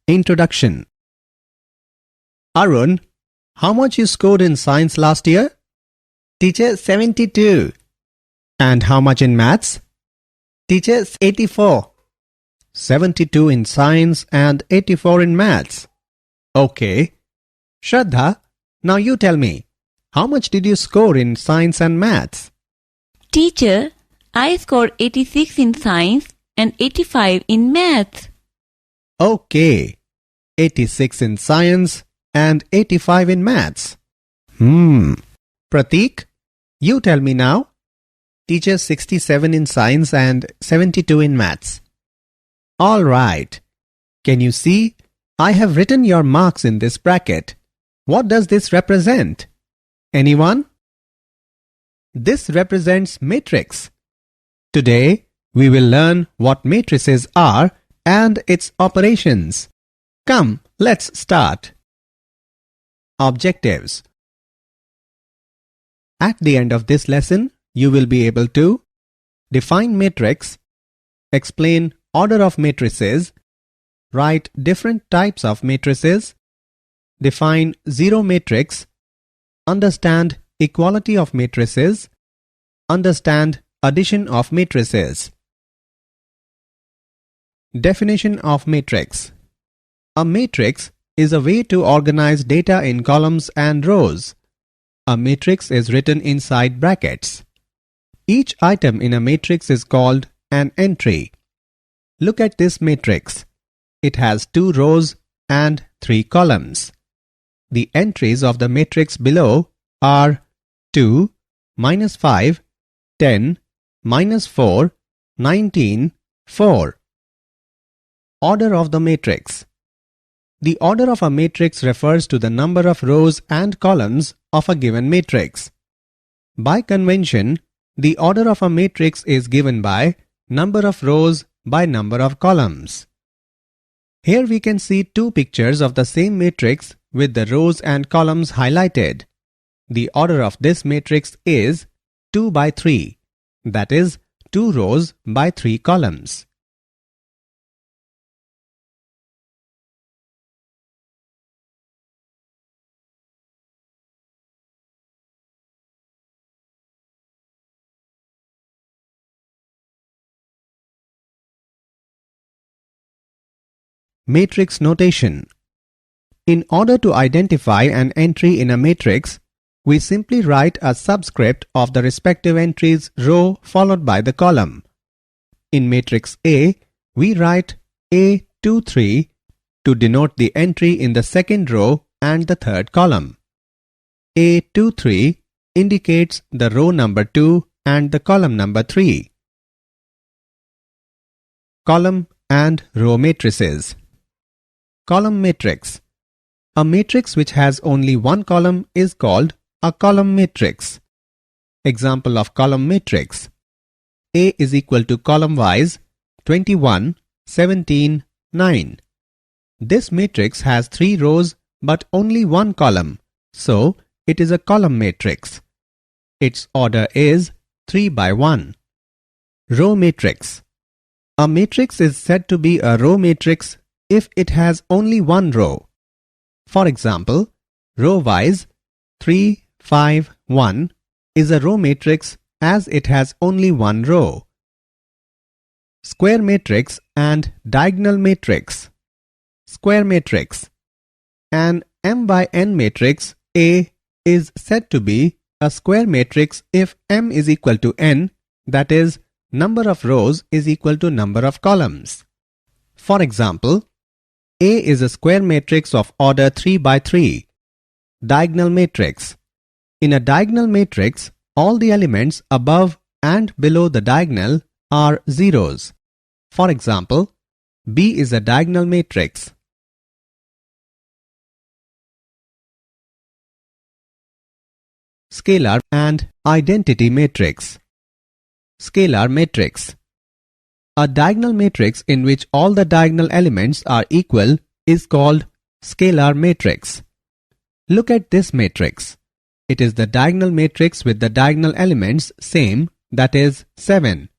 Introduction. Arun, how much you scored in science last year? Teacher, 72. And how much in maths? Teacher, 84. 72 in science and 84 in maths. Okay. Shraddha, now you tell me, how much did you score in science and maths? Teacher, I scored 86 in science and 85 in maths. Okay. 86 in science and 85 in maths. Pratik, you tell me now. Teacher, 67 in science and 72 in maths. All right. Can you see? I have written your marks in this bracket. What does this represent? Anyone? This represents matrix. Today, we will learn what matrices are and its operations. Come, let's start. Objectives. At the end of this lesson, you will be able to define matrix, explain order of matrices, write different types of matrices, define zero matrix, understand equality of matrices, understand addition of matrices. Definition of matrix. A matrix is a way to organize data in columns and rows. A matrix is written inside brackets. Each item in a matrix is called an entry. Look at this matrix. It has 2 rows and 3 columns. The entries of the matrix below are 2, -5, 10, -4, 19, 4. Order of the matrix. The order of a matrix refers to the number of rows and columns of a given matrix. By convention, the order of a matrix is given by number of rows by number of columns. Here we can see 2 pictures of the same matrix with the rows and columns highlighted. The order of this matrix is 2 by 3, that is 2 rows by 3 columns. Matrix notation. In order to identify an entry in a matrix, we simply write a subscript of the respective entry's row followed by the column. In matrix A, we write A23 to denote the entry in the second row and the third column. A23 indicates the row number 2 and the column number 3. Column and row matrices. Column matrix. A matrix which has only one column is called a column matrix. Example of column matrix. A is equal to column wise 21, 17, 9. This matrix has 3 rows but only one column, so it is a column matrix. Its order is 3 by 1. Row matrix. A matrix is said to be a row matrix if it has only one row. For example, row-wise 3, 5, 1 is a row matrix as it has only one row. Square matrix and diagonal matrix. Square matrix. An m by n matrix A is said to be a square matrix if m is equal to n, that is, number of rows is equal to number of columns. For example, A is a square matrix of order 3 by 3. Diagonal matrix. In a diagonal matrix, all the elements above and below the diagonal are zeros. For example, B is a diagonal matrix. Scalar and identity matrix. Scalar matrix. A diagonal matrix in which all the diagonal elements are equal is called scalar matrix. Look at this matrix. It is the diagonal matrix with the diagonal elements same, that is 7.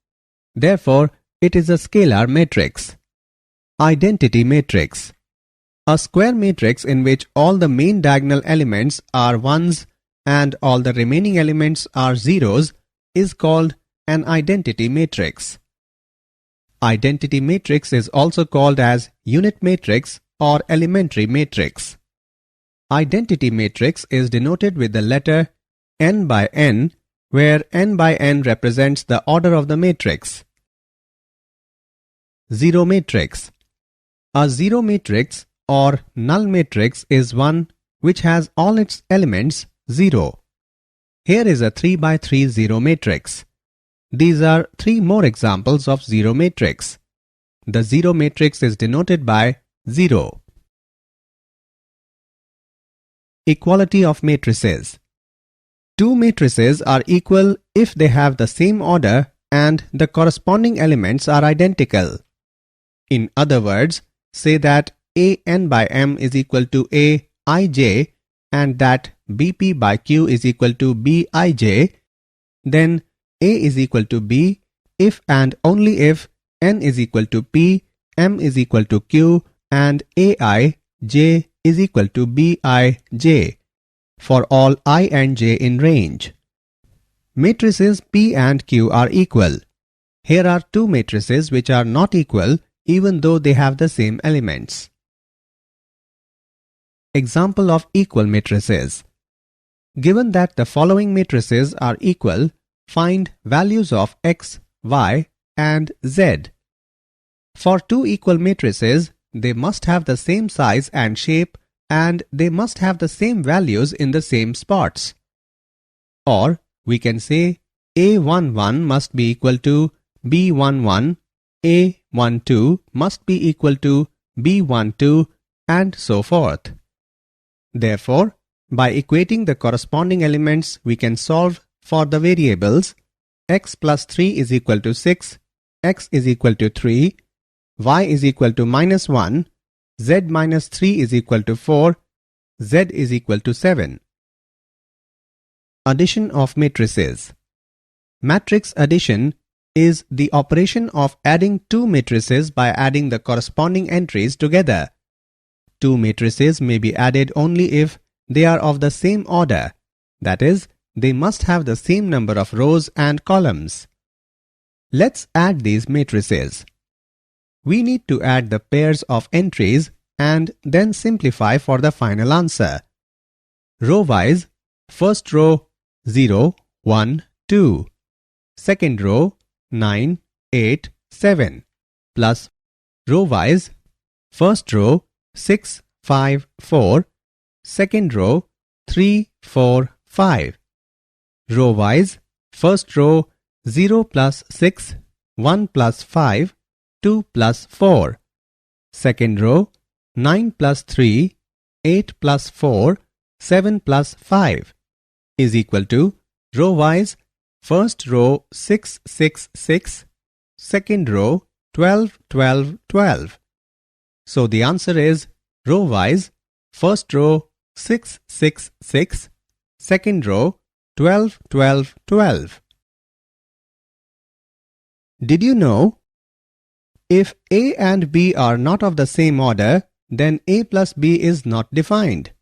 Therefore, it is a scalar matrix. Identity matrix. A square matrix in which all the main diagonal elements are ones and all the remaining elements are zeros is called an identity matrix. Identity matrix is also called as unit matrix or elementary matrix. Identity matrix is denoted with the letter n by n, where n by n represents the order of the matrix. Zero matrix. A zero matrix or null matrix is one which has all its elements 0. Here is a 3 by 3 zero matrix. These are 3 more examples of zero matrix. The zero matrix is denoted by 0. Equality of matrices. Two matrices are equal if they have the same order and the corresponding elements are identical. In other words, say that AN by M is equal to AIJ and that BP by Q is equal to BIJ, then A is equal to B if and only if N is equal to P, M is equal to Q and AIJ is equal to BIJ for all I and J in range. Matrices P and Q are equal. Here are two matrices which are not equal even though they have the same elements. Example of equal matrices. Given that the following matrices are equal, find values of x, y and z. For two equal matrices, they must have the same size and shape and they must have the same values in the same spots. Or we can say A11 must be equal to B11, A12 must be equal to B12 and so forth. Therefore, by equating the corresponding elements, we can solve for the variables x plus 3 is equal to 6, x is equal to 3, y is equal to minus 1, z minus 3 is equal to 4, z is equal to 7. Addition of matrices. Matrix addition is the operation of adding two matrices by adding the corresponding entries together. Two matrices may be added only if they are of the same order, that is, they must have the same number of rows and columns. Let's add these matrices. We need to add the pairs of entries and then simplify for the final answer. Row-wise, first row 0, 1, 2. Second row 9, 8, 7 plus row-wise, first row 6, 5, 4, second row 3, 4, 5. Row-wise, first row 0 plus 6, 1 plus 5, 2 plus 4. Second row 9 plus 3, 8 plus 4, 7 plus 5 is equal to row-wise, first row 6, 6, 6, second row 12, 12, 12. So the answer is row-wise, first row 6, 6, 6, second row 12, 12, 12. Did you know? If A and B are not of the same order, then A plus B is not defined.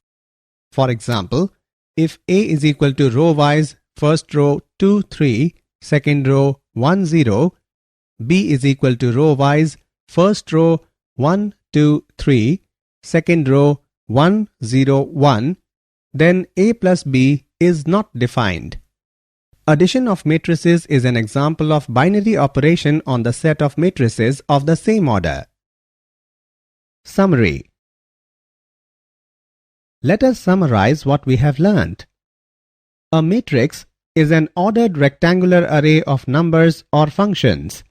For example, if A is equal to row-wise, first row 2, 3, second row 1, 0, B is equal to row-wise, first row 1, 2, 3, second row 1, 0, 1, then A plus B is not defined. Addition of matrices is an example of binary operation on the set of matrices of the same order. Summary. Let us summarize what we have learnt. A matrix is an ordered rectangular array of numbers or functions.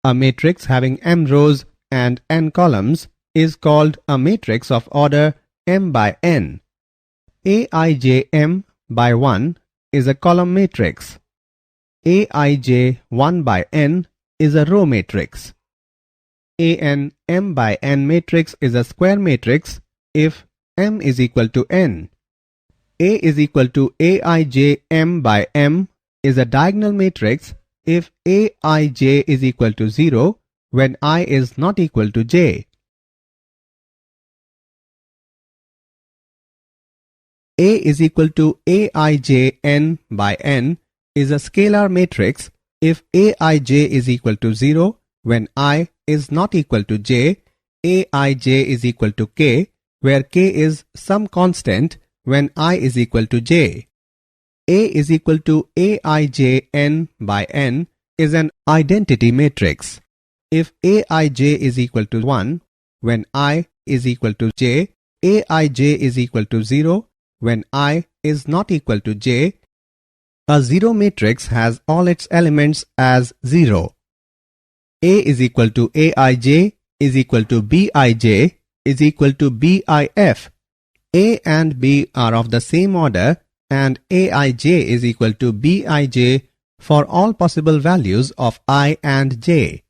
A matrix having m rows and n columns is called a matrix of order m by n. Aij by 1 is a column matrix. Aij 1 by n is a row matrix. An m by n matrix is a square matrix if m is equal to n. A is equal to Aij m by m is a diagonal matrix if Aij is equal to 0 when I is not equal to j. A is equal to Aij n by n is a scalar matrix if Aij is equal to 0 when I is not equal to j, Aij is equal to k, where k is some constant when I is equal to j. A is equal to Aij n by n is an identity matrix. If Aij is equal to 1 when I is equal to j, Aij is equal to 0 when I is not equal to j, a zero matrix has all its elements as 0. A is equal to Aij is equal to Bij is equal to Bif. A and B are of the same order and Aij is equal to Bij for all possible values of I and j.